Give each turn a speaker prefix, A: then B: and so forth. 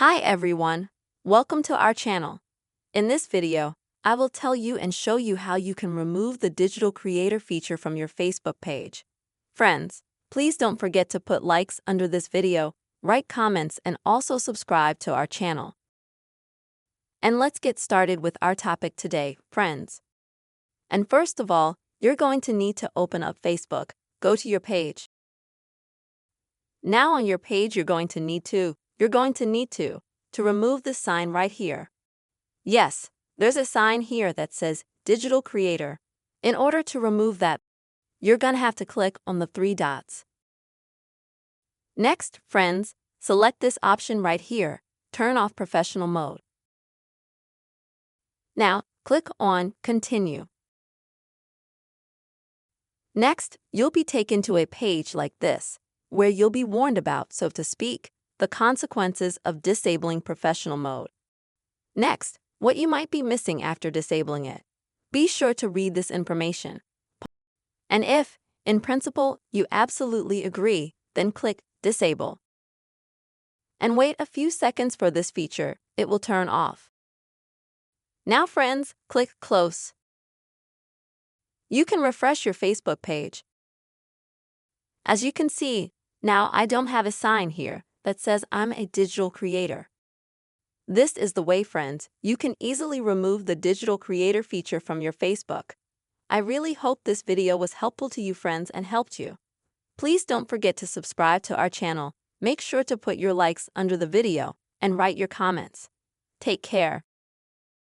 A: Hi everyone, welcome to our channel. In this video, I will tell you and show you how you can remove the digital creator feature from your Facebook page. Friends, please don't forget to put likes under this video, write comments, and also subscribe to our channel. And let's get started with our topic today, friends. And first of all, you're going to need to open up Facebook. Go to your page. Now on your page, you're going to need to remove this sign right here. Yes, there's a sign here that says Digital Creator. In order to remove that, you're gonna have to click on the three dots. Next, friends, select this option right here, Turn off Professional Mode. Now, click on Continue. Next, you'll be taken to a page like this, where you'll be warned about, so to speak, the consequences of disabling professional mode. Next, what you might be missing after disabling it. Be sure to read this information. And if, in principle, you absolutely agree, then click Disable. And wait a few seconds for this feature, it will turn off. Now friends, click Close. You can refresh your Facebook page. As you can see, now I don't have a sign here that says I'm a digital creator. This is the way, friends, you can easily remove the digital creator feature from your Facebook. I really hope this video was helpful to you, friends, and helped you. Please don't forget to subscribe to our channel. Make sure to put your likes under the video and write your comments. Take care.